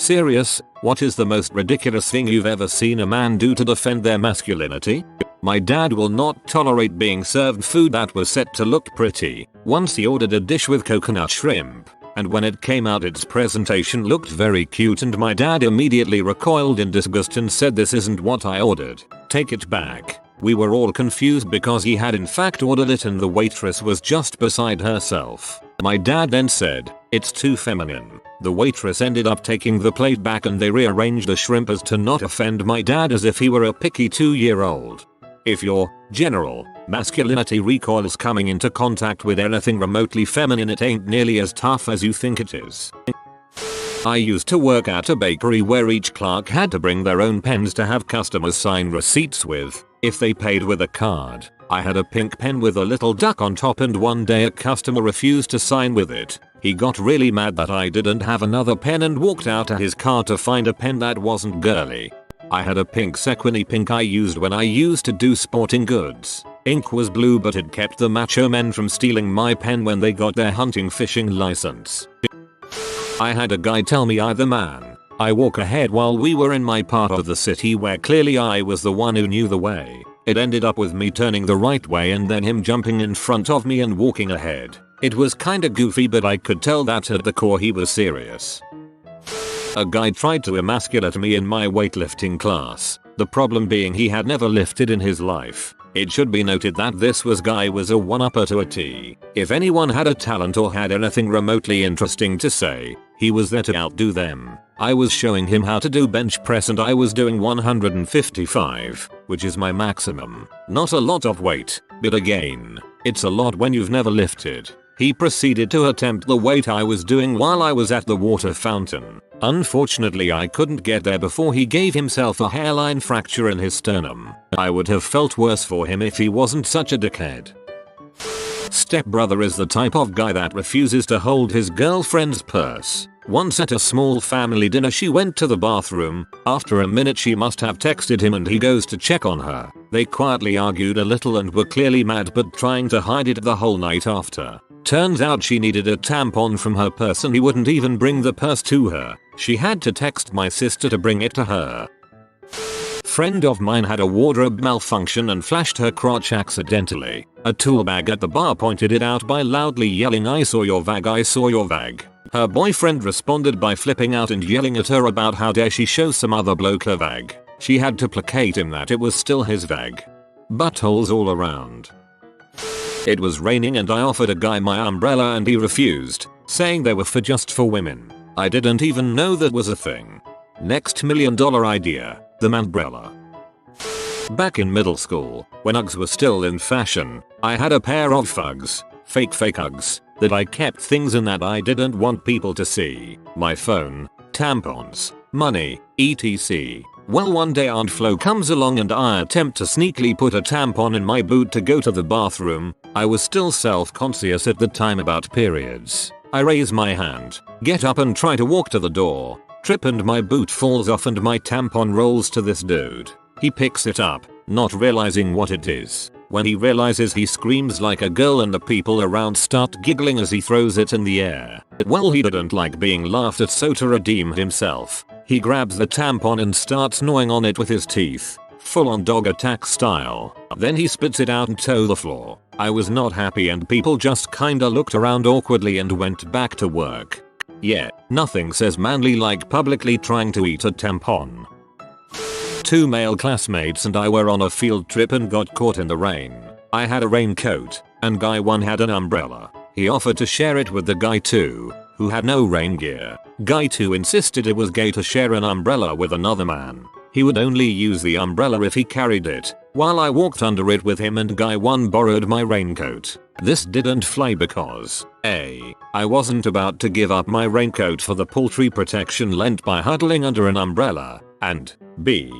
Serious, what is the most ridiculous thing you've ever seen a man do to defend their masculinity? My dad will not tolerate being served food that was set to look pretty. Once he ordered a dish with coconut shrimp, and when it came out its presentation looked very cute and my dad immediately recoiled in disgust and said, "This isn't what I ordered. Take it back." We were all confused because he had in fact ordered it and the waitress was just beside herself. My dad then said, "It's too feminine." The waitress ended up taking the plate back and they rearranged the shrimp as to not offend my dad as if he were a picky 2-year-old. If your general masculinity recoils coming into contact with anything remotely feminine, it ain't nearly as tough as you think it is. I used to work at a bakery where each clerk had to bring their own pens to have customers sign receipts with, if they paid with a card. I had a pink pen with a little duck on top and one day a customer refused to sign with it. He got really mad that I didn't have another pen and walked out to his car to find a pen that wasn't girly. I had a pink sequiny pink I used when I used to do sporting goods. Ink was blue but it kept the macho men from stealing my pen when they got their hunting fishing license. I had a guy tell me I'm the man. I walk ahead while we were in my part of the city where clearly I was the one who knew the way. It ended up with me turning the right way and then him jumping in front of me and walking ahead. It was kinda goofy but I could tell that at the core he was serious. A guy tried to emasculate me in my weightlifting class. The problem being he had never lifted in his life. It should be noted that this guy was a one-upper to a T. If anyone had a talent or had anything remotely interesting to say, he was there to outdo them. I was showing him how to do bench press and I was doing 155, which is my maximum. Not a lot of weight, but again, it's a lot when you've never lifted. He proceeded to attempt the weight I was doing while I was at the water fountain. Unfortunately I couldn't get there before he gave himself a hairline fracture in his sternum. I would have felt worse for him if he wasn't such a dickhead. Stepbrother is the type of guy that refuses to hold his girlfriend's purse. Once at a small family dinner she went to the bathroom. After a minute she must have texted him and he goes to check on her. They quietly argued a little and were clearly mad but trying to hide it the whole night after. Turns out she needed a tampon from her purse and he wouldn't even bring the purse to her. She had to text my sister to bring it to her. Friend of mine had a wardrobe malfunction and flashed her crotch accidentally. A tool bag at the bar pointed it out by loudly yelling, "I saw your vag, I saw your vag." Her boyfriend responded by flipping out and yelling at her about how dare she show some other bloke her vag. She had to placate him that it was still his vag. Buttholes all around. It was raining and I offered a guy my umbrella and he refused, saying they were just for women. I didn't even know that was a thing. Next $1 million idea, the umbrella. Back in middle school, when Uggs were still in fashion, I had a pair of Uggs, fake Uggs, that I kept things in that I didn't want people to see. My phone, tampons, money, etc. Well, one day Aunt Flo comes along and I attempt to sneakily put a tampon in my boot to go to the bathroom. I was still self-conscious at the time about periods. I raise my hand, get up and try to walk to the door, trip and my boot falls off and my tampon rolls to this dude. He picks it up, not realizing what it is. When he realizes, he screams like a girl and the people around start giggling as he throws it in the air. Well, he didn't like being laughed at, so to redeem himself, he grabs the tampon and starts gnawing on it with his teeth, full on dog attack style. Then he spits it out onto the floor. I was not happy and people just kinda looked around awkwardly and went back to work. Yeah, nothing says manly like publicly trying to eat a tampon. 2 male classmates and I were on a field trip and got caught in the rain. I had a raincoat, and guy 1 had an umbrella. He offered to share it with the guy 2, who had no rain gear. Guy 2 insisted it was gay to share an umbrella with another man. He would only use the umbrella if he carried it, while I walked under it with him and guy 1 borrowed my raincoat. This didn't fly because A, I wasn't about to give up my raincoat for the paltry protection lent by huddling under an umbrella, and B,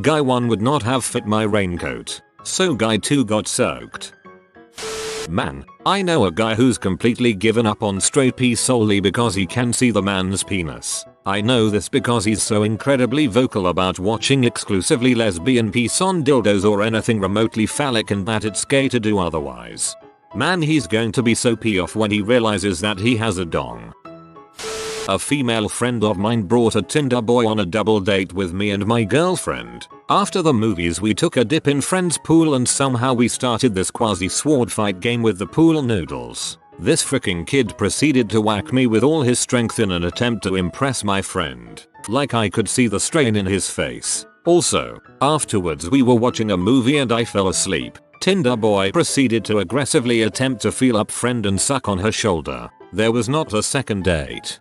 guy 1 would not have fit my raincoat, so guy 2 got soaked. Man, I know a guy who's completely given up on straight pee solely because he can see the man's penis. I know this because he's so incredibly vocal about watching exclusively lesbian piece on dildos or anything remotely phallic and that it's gay to do otherwise. Man, he's going to be so pee off when he realizes that he has a dong. A female friend of mine brought a Tinder boy on a double date with me and my girlfriend. After the movies we took a dip in friend's pool and somehow we started this quasi sword fight game with the pool noodles. This freaking kid proceeded to whack me with all his strength in an attempt to impress my friend. Like I could see the strain in his face. Also, afterwards we were watching a movie and I fell asleep. Tinder boy proceeded to aggressively attempt to feel up friend and suck on her shoulder. There was not a second date.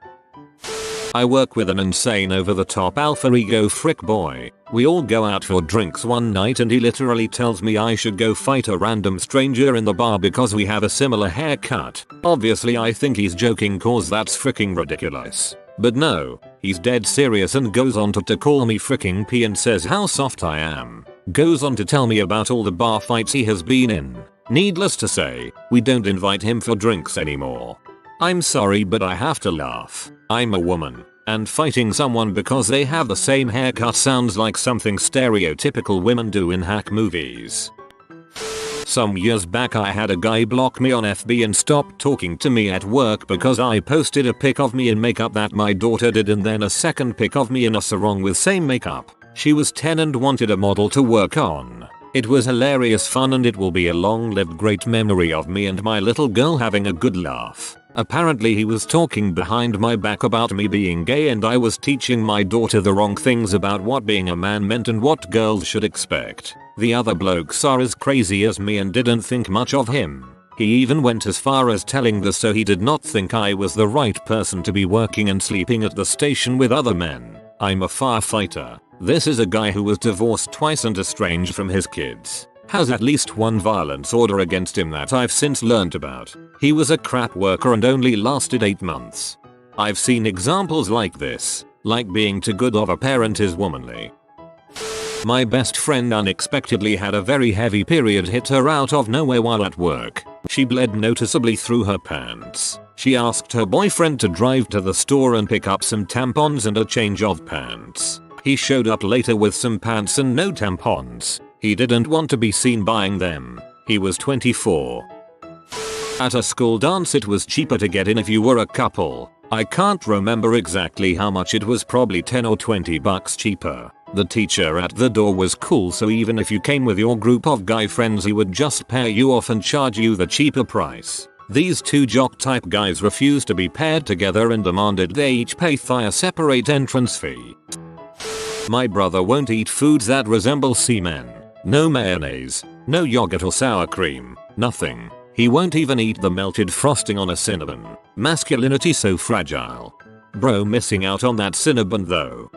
I work with an insane over-the-top alpha ego frick boy. We all go out for drinks one night and he literally tells me I should go fight a random stranger in the bar because we have a similar haircut. Obviously I think he's joking cause that's freaking ridiculous. But no, he's dead serious and goes on to call me freaking P and says how soft I am. Goes on to tell me about all the bar fights he has been in. Needless to say, we don't invite him for drinks anymore. I'm sorry but I have to laugh. I'm a woman, and fighting someone because they have the same haircut sounds like something stereotypical women do in hack movies. Some years back I had a guy block me on FB and stop talking to me at work because I posted a pic of me in makeup that my daughter did and then a second pic of me in a sarong with same makeup. She was 10 and wanted a model to work on. It was hilarious fun and it will be a long-lived great memory of me and my little girl having a good laugh. Apparently he was talking behind my back about me being gay and I was teaching my daughter the wrong things about what being a man meant and what girls should expect. The other blokes are as crazy as me and didn't think much of him. He even went as far as telling this so he did not think I was the right person to be working and sleeping at the station with other men. I'm a firefighter. This is a guy who was divorced twice and estranged from his kids. Has at least one violence order against him that I've since learned about. He was a crap worker and only lasted 8 months. I've seen examples like this, like being too good of a parent is womanly. My best friend unexpectedly had a very heavy period hit her out of nowhere while at work. She bled noticeably through her pants. She asked her boyfriend to drive to the store and pick up some tampons and a change of pants. He showed up later with some pants and no tampons. He didn't want to be seen buying them. He was 24. At a school dance it was cheaper to get in if you were a couple. I can't remember exactly how much, it was probably 10 or 20 bucks cheaper. The teacher at the door was cool, so even if you came with your group of guy friends he would just pair you off and charge you the cheaper price. These two jock type guys refused to be paired together and demanded they each pay a separate entrance fee. My brother won't eat foods that resemble semen. No mayonnaise, no yogurt or sour cream, nothing. He won't even eat the melted frosting on a Cinnabon. Masculinity so fragile. Bro missing out on that Cinnabon though.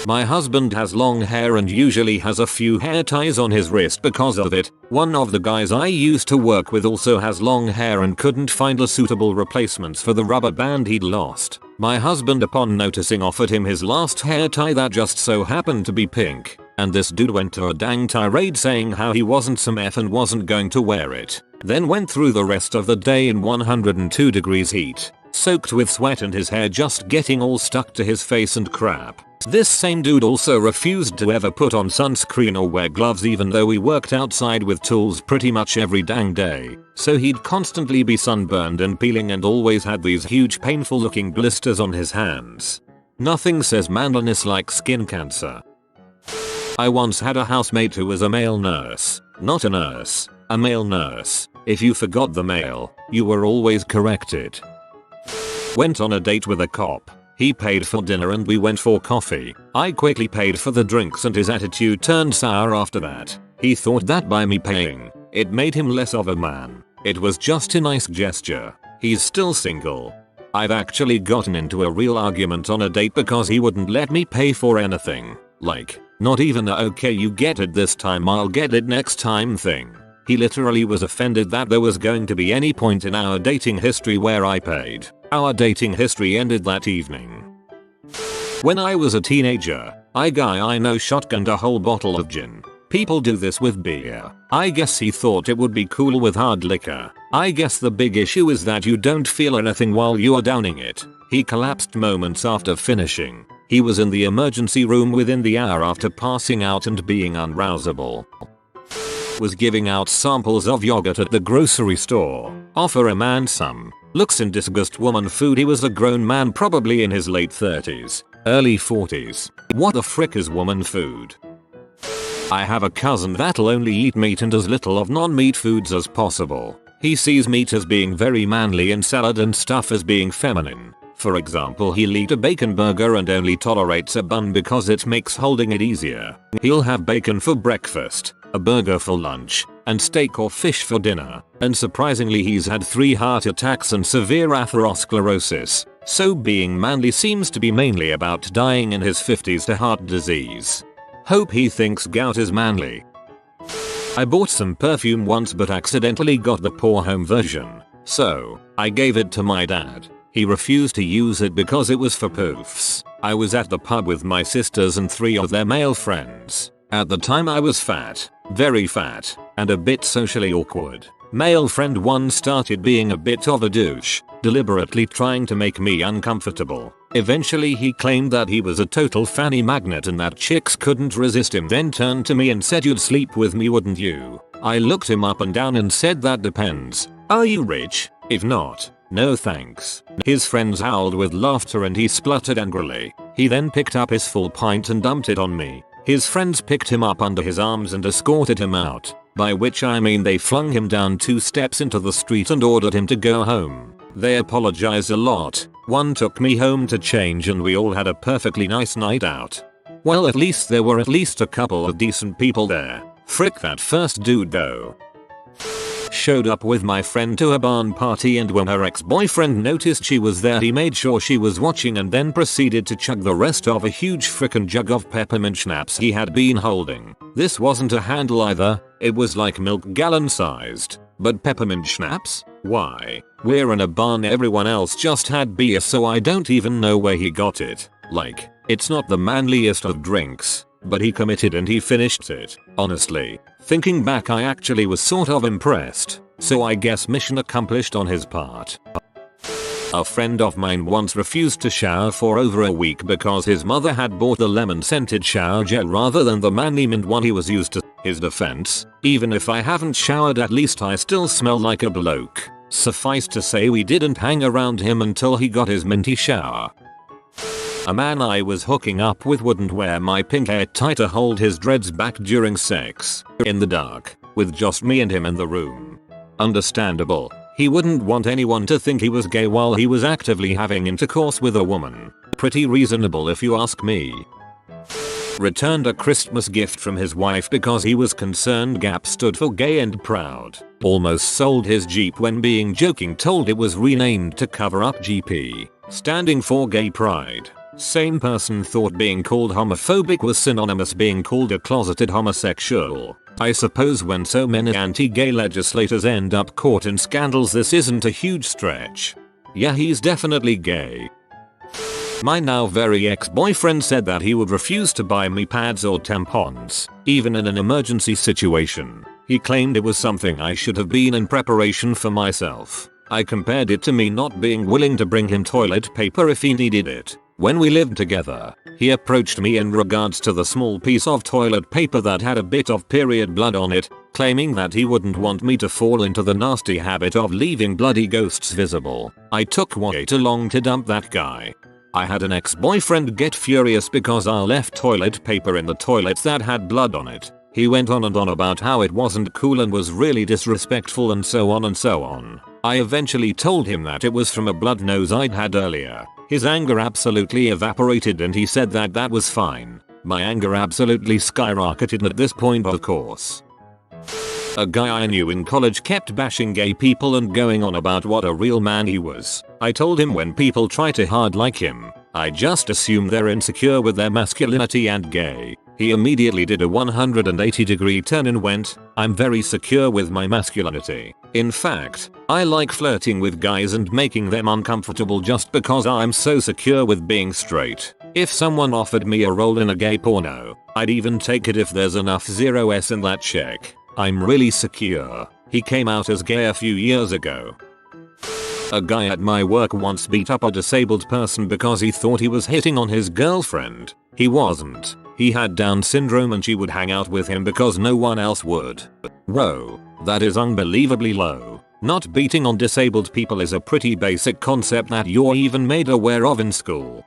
My husband has long hair and usually has a few hair ties on his wrist because of it. One of the guys I used to work with also has long hair and couldn't find a suitable replacements for the rubber band he'd lost. My husband upon noticing offered him his last hair tie that just so happened to be pink. And this dude went to a dang tirade saying how he wasn't some F and wasn't going to wear it. Then went through the rest of the day in 102 degrees heat, soaked with sweat and his hair just getting all stuck to his face and crap. This same dude also refused to ever put on sunscreen or wear gloves even though we worked outside with tools pretty much every dang day. So he'd constantly be sunburned and peeling and always had these huge painful looking blisters on his hands. Nothing says manliness like skin cancer. I once had a housemate who was a male nurse. Not a nurse, a male nurse. If you forgot the male, you were always corrected. Went on a date with a cop. He paid for dinner and we went for coffee. I quickly paid for the drinks and his attitude turned sour after that. He thought that by me paying, it made him less of a man. It was just a nice gesture. He's still single. I've actually gotten into a real argument on a date because he wouldn't let me pay for anything. Like, not even a okay you get it this time I'll get it next time thing. He literally was offended that there was going to be any point in our dating history where I paid. Our dating history ended that evening. When I was a teenager, I know shotgunned a whole bottle of gin. People do this with beer. I guess he thought it would be cool with hard liquor. I guess the big issue is that you don't feel anything while you are downing it. He collapsed moments after finishing. He was in the emergency room within the hour after passing out and being unrousable. Was giving out samples of yogurt at the grocery store. Offer a man some. Looks in disgust. Woman food. He was a grown man, probably in his late 30s, early 40s. What the frick is woman food? I have a cousin that'll only eat meat and as little of non-meat foods as possible. He sees meat as being very manly and salad and stuff as being feminine. For example, he'll eat a bacon burger and only tolerates a bun because it makes holding it easier. He'll have bacon for breakfast, a burger for lunch, and steak or fish for dinner. And surprisingly, he's had 3 heart attacks and severe atherosclerosis. So being manly seems to be mainly about dying in his 50s to heart disease. Hope he thinks gout is manly. I bought some perfume once but accidentally got the poor home version. So, I gave it to my dad. He refused to use it because it was for poofs. I was at the pub with my sisters and 3 of their male friends. At the time I was fat, very fat, and a bit socially awkward. Male friend 1 started being a bit of a douche, deliberately trying to make me uncomfortable. Eventually he claimed that he was a total fanny magnet and that chicks couldn't resist him, then turned to me and said, "You'd sleep with me, wouldn't you?" I looked him up and down and said, "That depends. Are you rich? If not, no thanks." His friends howled with laughter and he spluttered angrily. He then picked up his full pint and dumped it on me. His friends picked him up under his arms and escorted him out, by which I mean they flung him down 2 steps into the street and ordered him to go home. They apologized a lot. 1 took me home to change and we all had a perfectly nice night out. Well, at least there were at least a couple of decent people there. Frick that first dude though. Showed up with my friend to a barn party and when her ex-boyfriend noticed she was there he made sure she was watching and then proceeded to chug the rest of a huge frickin' jug of peppermint schnapps he had been holding. This wasn't a handle either, it was like milk gallon sized. But peppermint schnapps? Why? We're in a barn, everyone else just had beer, so I don't even know where he got it. Like, it's not the manliest of drinks, but he committed and he finished it. Honestly, thinking back I actually was sort of impressed, so I guess mission accomplished on his part. A friend of mine once refused to shower for over a week because his mother had bought the lemon scented shower gel rather than the manly mint one he was used to. His defense: "Even if I haven't showered, at least I still smell like a bloke." Suffice to say, we didn't hang around him until he got his minty shower. A man I was hooking up with wouldn't wear my pink hair tie to hold his dreads back during sex, in the dark, with just me and him in the room. Understandable. He wouldn't want anyone to think he was gay while he was actively having intercourse with a woman. Pretty reasonable if you ask me. Returned a Christmas gift from his wife because he was concerned GAP stood for gay and proud. Almost sold his Jeep when being joking told it was renamed to cover up GP, standing for gay pride. Same person thought being called homophobic was synonymous being called a closeted homosexual. I suppose when so many anti-gay legislators end up caught in scandals this isn't a huge stretch. Yeah, he's definitely gay. My now very ex-boyfriend said that he would refuse to buy me pads or tampons, even in an emergency situation. He claimed it was something I should have been in preparation for myself. I compared it to me not being willing to bring him toilet paper if he needed it. When we lived together, he approached me in regards to the small piece of toilet paper that had a bit of period blood on it, claiming that he wouldn't want me to fall into the nasty habit of leaving bloody ghosts visible. I took way too long to dump that guy. I had an ex-boyfriend get furious because I left toilet paper in the toilets that had blood on it. He went on and on about how it wasn't cool and was really disrespectful and so on and so on. I eventually told him that it was from a blood nose I'd had earlier. His anger absolutely evaporated and he said that that was fine. My anger absolutely skyrocketed at this point, of course. A guy I knew in college kept bashing gay people and going on about what a real man he was. I told him when people try to hard like him, I just assume they're insecure with their masculinity and gay. He immediately did a 180-degree turn and went, "I'm very secure with my masculinity. In fact, I like flirting with guys and making them uncomfortable just because I'm so secure with being straight. If someone offered me a role in a gay porno, I'd even take it if there's enough zero S in that check. I'm really secure." He came out as gay a few years ago. A guy at my work once beat up a disabled person because he thought he was hitting on his girlfriend. He wasn't. He had Down syndrome and she would hang out with him because no one else would. Whoa, that is unbelievably low. Not beating on disabled people is a pretty basic concept that you're even made aware of in school.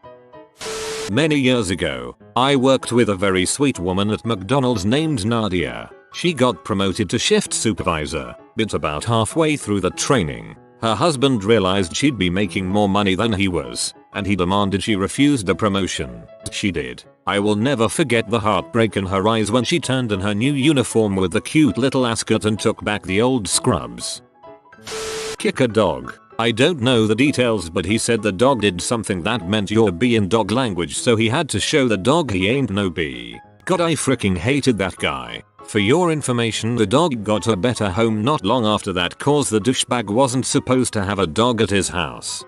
Many years ago, I worked with a very sweet woman at McDonald's named Nadia. She got promoted to shift supervisor, but about halfway through the training, her husband realized she'd be making more money than he was, and he demanded she refused the promotion. She did. I will never forget the heartbreak in her eyes when she turned in her new uniform with the cute little ascot and took back the old scrubs. Kick a dog. I don't know the details, but he said the dog did something that meant you're B in dog language, so he had to show the dog he ain't no B. God, I freaking hated that guy. For your information, the dog got a better home not long after that cause the douchebag wasn't supposed to have a dog at his house.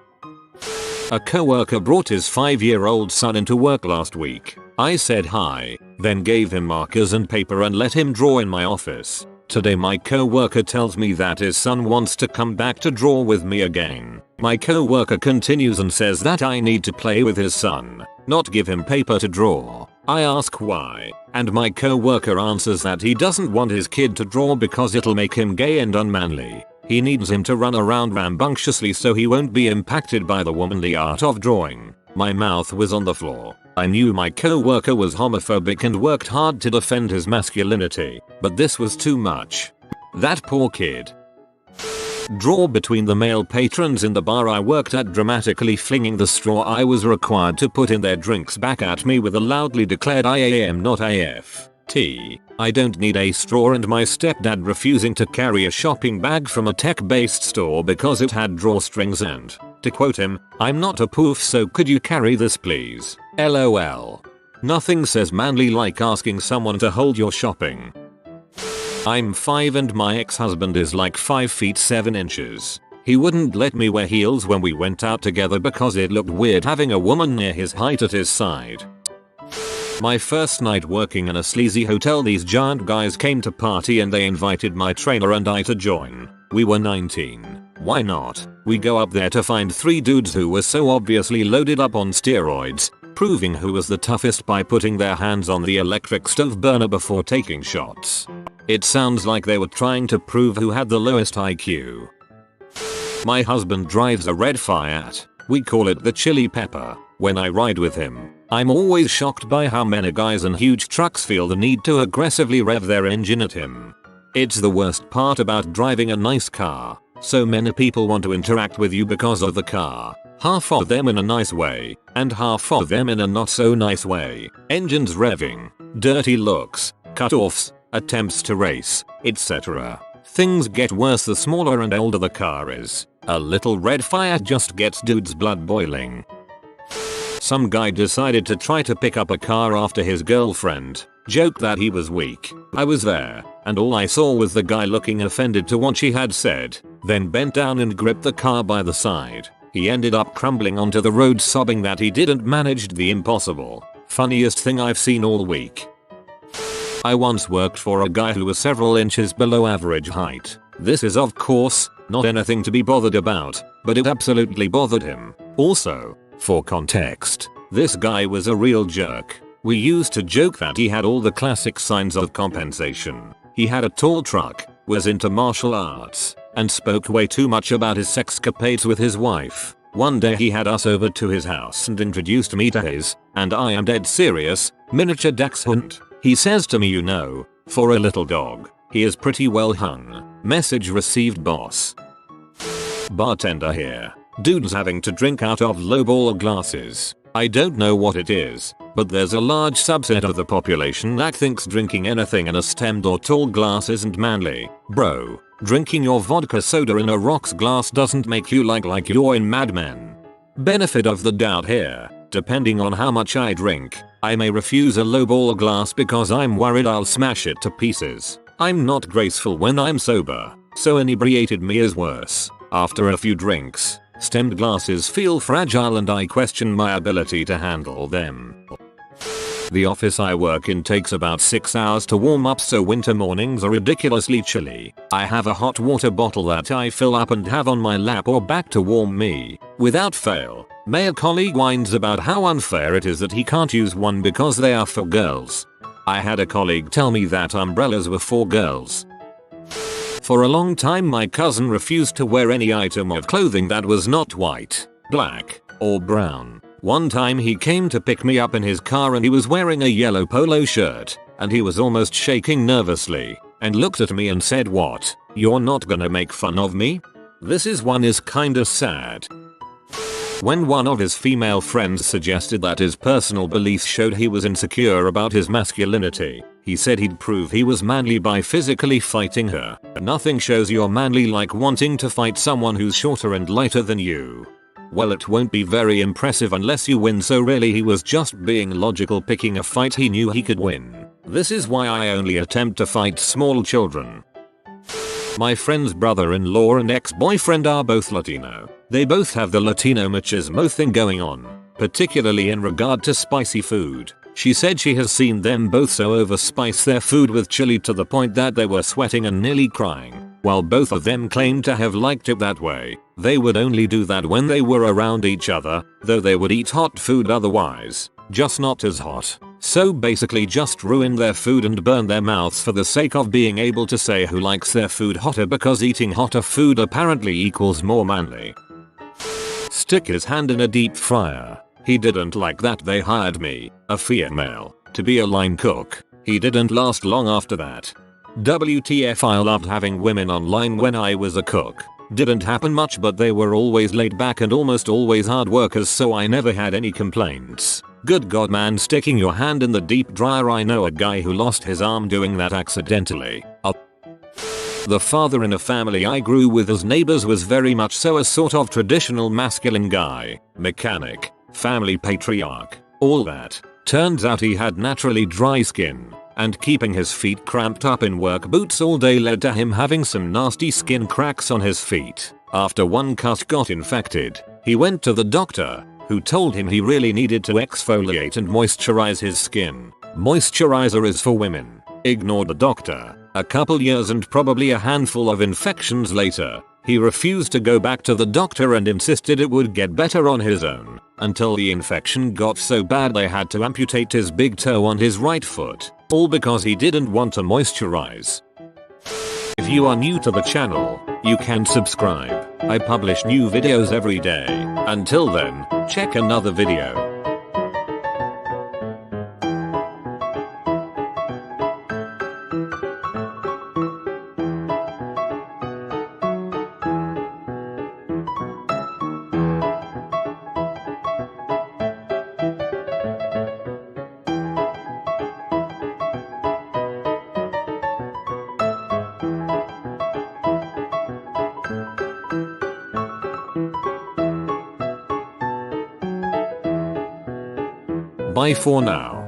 A coworker brought his 5-year-old son into work last week. I said hi, then gave him markers and paper and let him draw in my office. Today my coworker tells me that his son wants to come back to draw with me again. My coworker continues and says that I need to play with his son, not give him paper to draw. I ask why, and my coworker answers that he doesn't want his kid to draw because it'll make him gay and unmanly. He needs him to run around rambunctiously so he won't be impacted by the womanly art of drawing. My mouth was on the floor. I knew my coworker was homophobic and worked hard to defend his masculinity, but this was too much. That poor kid. Draw between the male patrons in the bar I worked at, dramatically flinging the straw I was required to put in their drinks back at me with a loudly declared I am not AF. I don't need a straw, and my stepdad refusing to carry a shopping bag from a tech-based store because it had drawstrings and, to quote him, I'm not a poof so could you carry this please? LOL. Nothing says manly like asking someone to hold your shopping. I'm 5 and my ex-husband is like 5 feet 7 inches. He wouldn't let me wear heels when we went out together because it looked weird having a woman near his height at his side. My first night working in a sleazy hotel, these giant guys came to party and they invited my trainer and I to join. We were 19. Why not? We go up there to find 3 dudes who were so obviously loaded up on steroids, proving who was the toughest by putting their hands on the electric stove burner before taking shots. It sounds like they were trying to prove who had the lowest IQ. My husband drives a red Fiat. We call it the chili pepper. When I ride with him, I'm always shocked by how many guys in huge trucks feel the need to aggressively rev their engine at him. It's the worst part about driving a nice car. So many people want to interact with you because of the car. Half of them in a nice way, and half of them in a not so nice way. Engines revving, dirty looks, cut-offs, attempts to race, etc. Things get worse the smaller and older the car is. A little red Fiat just gets dudes' blood boiling. Some guy decided to try to pick up a car after his girlfriend joked that he was weak. I was there, and all I saw was the guy looking offended to what she had said, then bent down and gripped the car by the side. He ended up crumbling onto the road sobbing that he didn't manage the impossible. Funniest thing I've seen all week. I once worked for a guy who was several inches below average height. This is of course not anything to be bothered about, but it absolutely bothered him. Also, for context, this guy was a real jerk. We used to joke that he had all the classic signs of compensation. He had a tall truck, was into martial arts, and spoke way too much about his sexcapades with his wife. One day he had us over to his house and introduced me to his, and I am dead serious, miniature dachshund. He says to me, you know, for a little dog, he is pretty well hung. Message received, boss. Bartender here. Dude's having to drink out of lowball glasses. I don't know what it is, but there's a large subset of the population that thinks drinking anything in a stemmed or tall glass isn't manly. Bro, drinking your vodka soda in a rocks glass doesn't make you like you're in Mad Men. Benefit of the doubt here. Depending on how much I drink, I may refuse a lowball glass because I'm worried I'll smash it to pieces. I'm not graceful when I'm sober, so inebriated me is worse. After a few drinks, stemmed glasses feel fragile and I question my ability to handle them. The office I work in takes about 6 hours to warm up, so winter mornings are ridiculously chilly. I have a hot water bottle that I fill up and have on my lap or back to warm me. Without fail, a colleague whines about how unfair it is that he can't use one because they are for girls. I had a colleague tell me that umbrellas were for girls. For a long time my cousin refused to wear any item of clothing that was not white, black, or brown. One time he came to pick me up in his car and he was wearing a yellow polo shirt, and he was almost shaking nervously, and looked at me and said, "What? You're not gonna make fun of me?" This one is kinda sad. When one of his female friends suggested that his personal beliefs showed he was insecure about his masculinity, he said he'd prove he was manly by physically fighting her. Nothing shows you're manly like wanting to fight someone who's shorter and lighter than you. Well, it won't be very impressive unless you win, so really he was just being logical, picking a fight he knew he could win. This is why I only attempt to fight small children. My friend's brother-in-law and ex-boyfriend are both Latino. They both have the Latino machismo thing going on, particularly in regard to spicy food. She said she has seen them both so overspice their food with chili to the point that they were sweating and nearly crying. While both of them claim to have liked it that way, they would only do that when they were around each other, though they would eat hot food otherwise, just not as hot. So basically just ruin their food and burn their mouths for the sake of being able to say who likes their food hotter, because eating hotter food apparently equals more manly. Stick his hand in a deep fryer. He didn't like that they hired me, a female, to be a line cook. He didn't last long after that. WTF, I loved having women online when I was a cook. Didn't happen much, but they were always laid back and almost always hard workers, so I never had any complaints. Good god man, sticking your hand in the deep fryer. I know a guy who lost his arm doing that accidentally. The father in a family I grew with as neighbors was very much so a sort of traditional masculine guy, mechanic, family patriarch, all that. Turns out he had naturally dry skin, and keeping his feet cramped up in work boots all day led to him having some nasty skin cracks on his feet. After one cut got infected, he went to the doctor, who told him he really needed to exfoliate and moisturize his skin. Moisturizer is for women. Ignored the doctor. A couple years and probably a handful of infections later, he refused to go back to the doctor and insisted it would get better on his own, until the infection got so bad they had to amputate his big toe on his right foot, all because he didn't want to moisturize. If you are new to the channel, you can subscribe. I publish new videos every day. Until then, check another video. Bye for now.